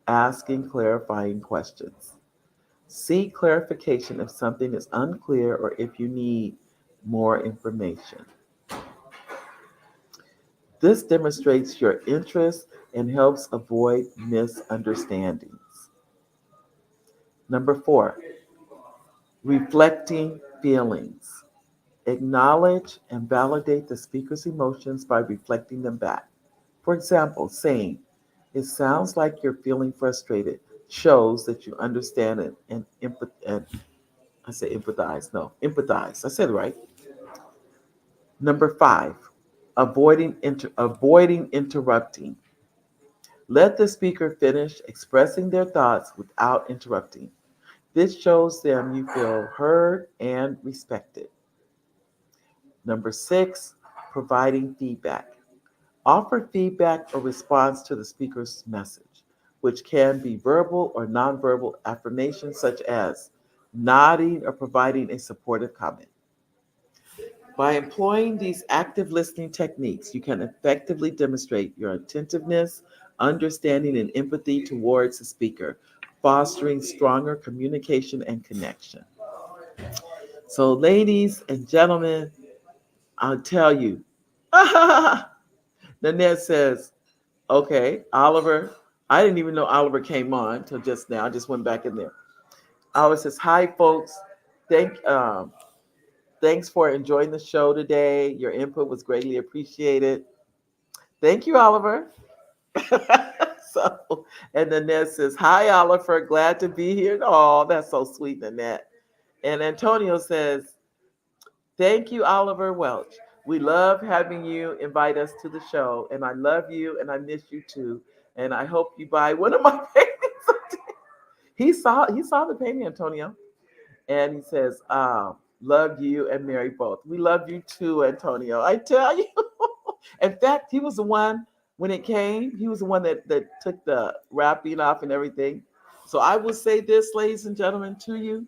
asking clarifying questions. Seek clarification if something is unclear or if you need more information. This demonstrates your interest and helps avoid misunderstandings. Number 4, reflecting feelings. Acknowledge and validate the speaker's emotions by reflecting them back. For example, saying, "It sounds like you're feeling frustrated," shows that you understand it and I say empathize. No, empathize. I said it right. Number 5, avoiding interrupting. Let the speaker finish expressing their thoughts without interrupting. This shows them you feel heard and respected. Number 6, providing feedback. Offer feedback or response to the speaker's message, which can be verbal or nonverbal affirmations such as nodding or providing a supportive comment. By employing these active listening techniques, you can effectively demonstrate your attentiveness, understanding, and empathy towards the speaker, fostering stronger communication and connection. So, ladies and gentlemen, I'll tell you. Nanette says, okay, Oliver. I didn't even know Oliver came on until just now. I just went back in there. Oliver says, hi, folks. Thank Thanks for enjoying the show today. Your input was greatly appreciated. Thank you, Oliver. So, and Nanette says, hi, Oliver. Glad to be here. Oh, that's so sweet, Nanette. And Antonio says, thank you, Oliver Welch. We love having you invite us to the show, and I love you, and I miss you too. And I hope you buy one of my paintings. He saw the painting, Antonio, and he says, "Love you and Mary both. We love you too, Antonio. I tell you." In fact, he was the one when it came. He was the one that took the wrapping off and everything. So I will say this, ladies and gentlemen, to you: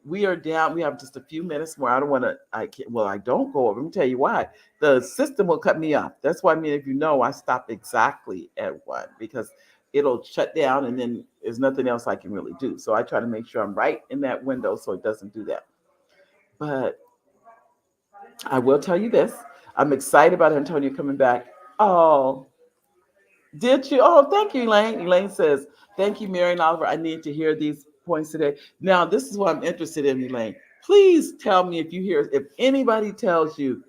we are down. We have just a few minutes more. I don't want to. I can't. Well, I don't go over. Let me tell you why. The system will cut me off. That's why. I mean, if you know, I stop exactly at one because it'll shut down, and then there's nothing else I can really do. So I try to make sure I'm right in that window so it doesn't do that. But I will tell you this: I'm excited about Antonio coming back. Oh, did you? Oh, thank you, Elaine. Elaine says, thank you, Mary and Oliver. I need to hear these points today. Now, this is what I'm interested in, Elaine. Please tell me if anybody tells you,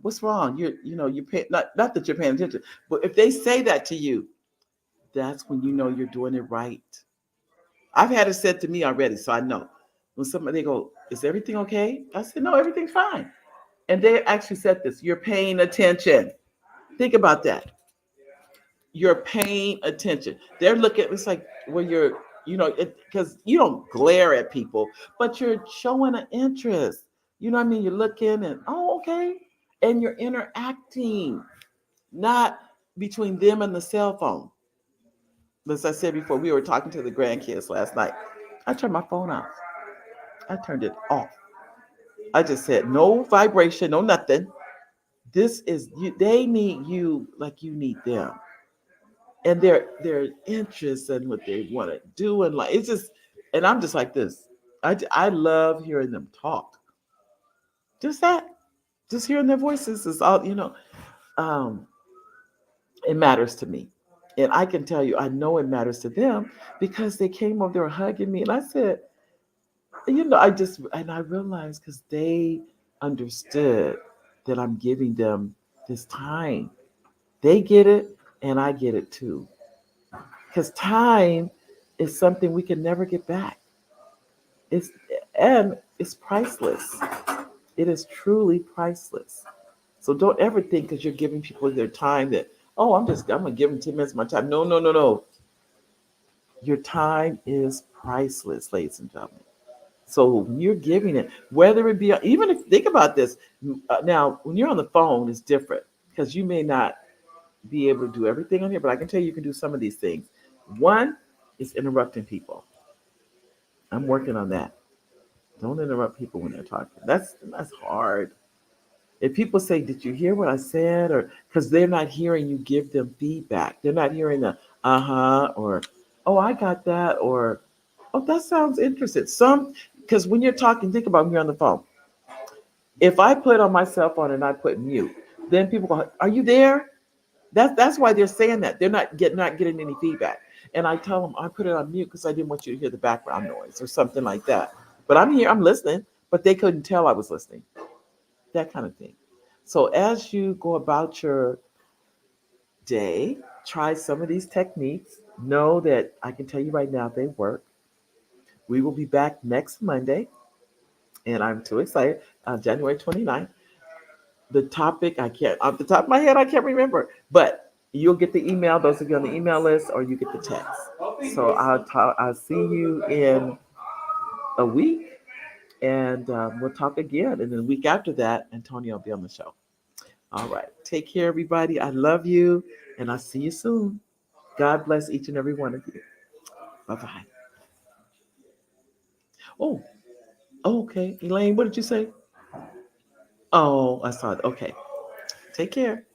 what's wrong? You pay, not that you're paying attention, but if they say that to you, that's when you know you're doing it right. I've had it said to me already, so I know. When somebody go, is everything okay? I said, no, everything's fine. And they actually said this, you're paying attention. Think about that. You're paying attention. They're looking, it's like when you're, because you don't glare at people, but you're showing an interest. You know what I mean? You're looking and, oh, okay. And you're interacting, not between them and the cell phone. As I said before, we were talking to the grandkids last night. I turned my phone off. I turned it off. I just said, no vibration, no nothing. This is you. They need you like you need them, and their interests and what they want to do and like it's just. And I'm just like this. I love hearing them talk. Just that, just hearing their voices is all. Um, it matters to me, and I can tell you, I know it matters to them because they came over there hugging me, and I said, I realized because they understood that I'm giving them this time. They get it, and I get it too. Because time is something we can never get back. It's and it's priceless. It is truly priceless. So don't ever think because you're giving people their time that, oh, I'm gonna give them 10 minutes of my time. No, no, no, no. Your time is priceless, ladies and gentlemen. So when you're giving it, whether it be even if think about this now, when you're on the phone, it's different because you may not be able to do everything on here, but I can tell you, you can do some of these things. One is interrupting people. I'm working on that. Don't interrupt people when they're talking. That's hard. If people say, "Did you hear what I said?" or because they're not hearing you give them feedback, they're not hearing the or "Oh, I got that," or "Oh, that sounds interesting." Some because when you're talking, think about when you're on the phone. If I put on my cell phone and I put mute, then people go, "Are you there?" That's why they're saying that. They're not getting any feedback. And I tell them I put it on mute because I didn't want you to hear the background noise or something like that. But I'm here, I'm listening, but they couldn't tell I was listening. That kind of thing. So as you go about your day, try some of these techniques. Know that I can tell you right now they work. We will be back next Monday, and I'm too excited. January 29th. The topic I can't off the top of my head I can't remember, but you'll get the email. Those of you on the email list, or you get the text. So I'll see you in a week, and we'll talk again. And then the week after that, Antonio will be on the show. All right. Take care, everybody. I love you, and I'll see you soon. God bless each and every one of you. Bye bye. Oh, okay. Elaine, what did you say? Oh, I saw it. Okay. Take care.